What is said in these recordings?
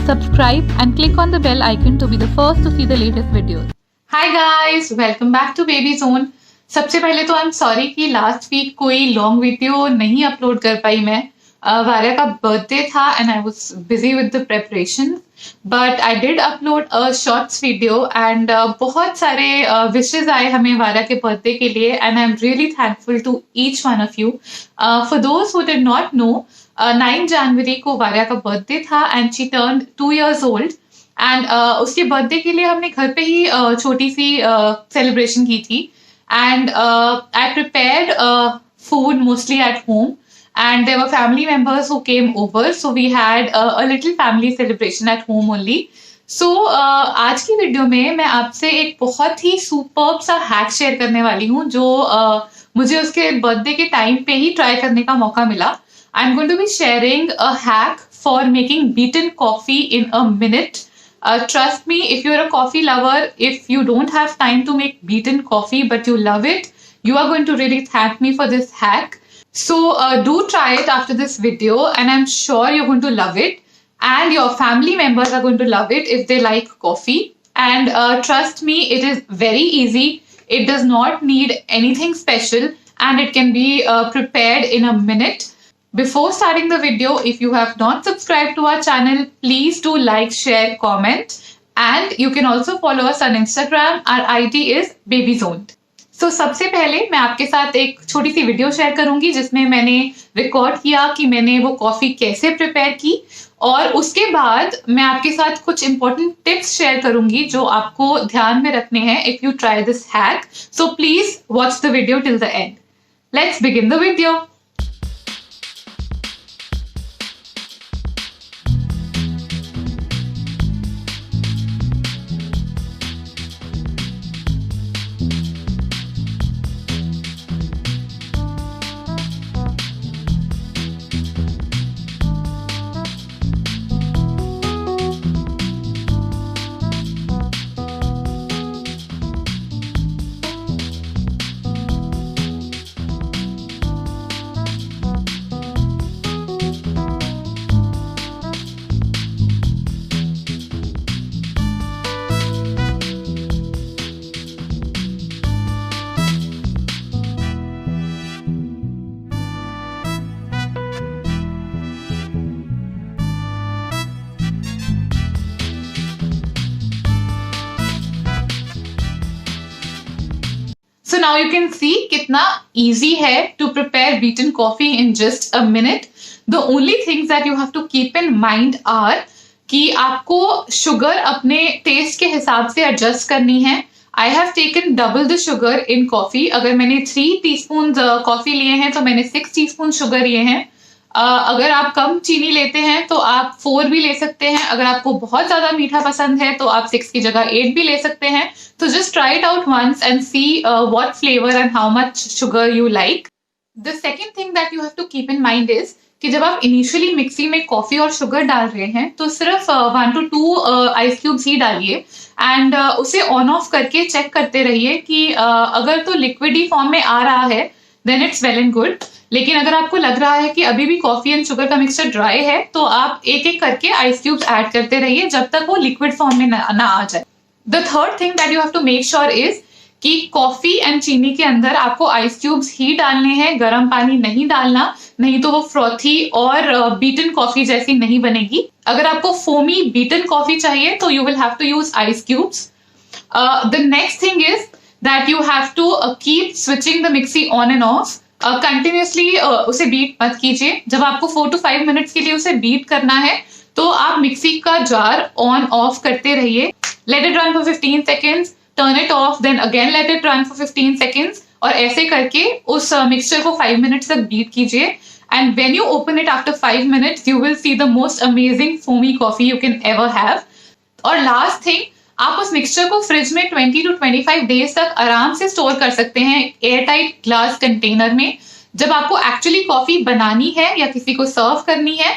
subscribe and click on the bell icon to be the first to see the latest videos. Hi guys, welcome back to Baby Zone. सबसे पहले तो I am sorry कि last week कोई long video नहीं upload कर पाई मैं. वार्या का birthday था and I was busy with the preparation, but I did upload a shorts video and बहुत सारे विशेस आए हमें वार्या के बर्थडे के लिए and I am really thankful to each one of you. For those who did not know, 9 जनवरी को वार्या का बर्थडे था and she turned 2 years old. And उसके बर्थडे के लिए हमने घर पे ही छोटी सी सेलिब्रेशन की थी. And I prepared food mostly at home and there were family members who came over, so we had a little family celebration at home only. So आज की वीडियो में मैं आपसे एक बहुत ही सुपर्ब सा हैक शेयर करने वाली हूँ जो मुझे उसके बर्थडे के टाइम पे ही ट्राई करने का मौका मिला. I am going to be sharing a hack for making beaten coffee in a minute. Trust me, if you're a coffee lover, if you don't have time to make beaten coffee but you love it, you are going to really thank me for this hack. So do try it after this video and I'm sure you're going to love it and your family members are going to love it if they like coffee. And trust me, it is very easy. It does not need anything special and it can be prepared in a minute. Before starting the video, if you have not subscribed to our channel, please do like, share, comment, and you can also follow us on Instagram. Our ID is BabyZone. So सबसे पहले मैं आपके साथ एक छोटी सी video share करूंगी जिसमें मैंने रिकॉर्ड किया कि मैंने वो कॉफी कैसे प्रिपेयर की, और उसके बाद मैं आपके साथ कुछ इंपॉर्टेंट टिप्स शेयर करूंगी जो आपको ध्यान में रखने हैं if you try this hack. So please watch the video till the end. Let's begin the video. So now you can see कितना easy है to prepare beaten coffee in just a minute. The only things that you have to keep in mind are कि आपको sugar अपने taste के हिसाब से adjust करनी है. I have taken double the sugar in coffee. अगर मैंने 3 teaspoons coffee लिए हैं तो मैंने 6 teaspoon sugar लिए हैं. अगर आप कम चीनी लेते हैं तो आप 4 भी ले सकते हैं. अगर आपको बहुत ज्यादा मीठा पसंद है तो आप 6 की जगह 8 भी ले सकते हैं. तो just try it out once and see what flavour and how much sugar you like. The second thing that you have to keep in mind is कि जब आप इनिशियली मिक्सी में कॉफी और शुगर डाल रहे हैं तो सिर्फ 1 to 2 आइस क्यूब्स ही डालिए एंड उसे ऑन ऑफ करके चेक करते रहिए कि अगर तो लिक्विड ही फॉर्म में आ रहा है then it's well and good. लेकिन अगर आपको लग रहा है कि अभी भी कॉफी एंड शुगर का मिक्सचर ड्राई है तो आप एक एक करके आइस क्यूब्स ऐड करते रहिए जब तक वो लिक्विड फॉर्म में ना आ जाए. The third thing that you have to make sure is कि कॉफी एंड चीनी के अंदर आपको आइस क्यूब्स ही डालने हैं, गर्म पानी नहीं डालना, नहीं तो वो फ्रॉथी और बीटन कॉफी जैसी नहीं बनेगी. अगर आपको फोमी बीटन कॉफी चाहिए तो you will have to use ice cubes. The next thing is that you have to keep switching the mixie on and off. Continuously उसे बीट मत कीजिए. जब आपको 4 to 5 मिनट्स के लिए उसे बीट करना है तो आप मिक्सी का जार ऑन ऑफ करते रहिए. Let it run for 15 seconds, turn it off, then again let it run for 15 seconds, और ऐसे करके उस मिक्सचर को 5 मिनट्स तक बीट कीजिए. And when you open it after 5 minutes, you will see the most amazing foamy coffee you can ever have. और last thing, आप उस मिक्सचर को फ्रिज में 20 to 25 डेज तक आराम से स्टोर कर सकते हैं एयर टाइट ग्लास कंटेनर में. जब आपको एक्चुअली कॉफी बनानी है या किसी को सर्व करनी है,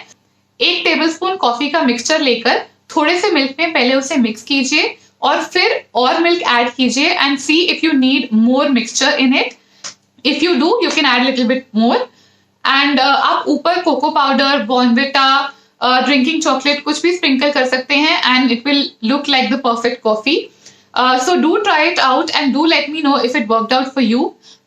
1 टेबलस्पून कॉफी का मिक्सचर लेकर थोड़े से मिल्क में पहले उसे मिक्स कीजिए और फिर और मिल्क ऐड कीजिए and see if you need more mixture in it. If you do, you can add little bit more. And आप ऊपर cocoa powder, Bournvita, drinking chocolate कुछ भी स्प्रिंकल कर सकते हैं and it will look like the perfect coffee. So do try it out and do let me know if it worked out for you.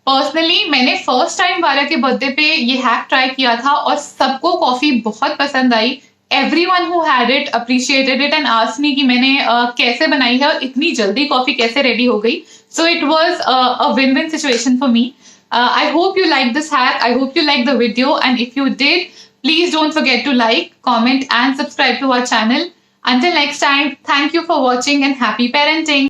Personally मैंने first time वारा के birthday पे ये हैक ट्राई किया था और सबको कॉफी बहुत पसंद आई. Everyone who had it appreciated it and asked me कि मैंने कैसे बनाई है और इतनी जल्दी कॉफी कैसे रेडी हो गई. So it was a win-win situation for me. I hope you liked this hack. I hope you liked the video, and if you did, please don't forget to like, comment and subscribe to our channel. Until next time, thank you for watching and happy parenting.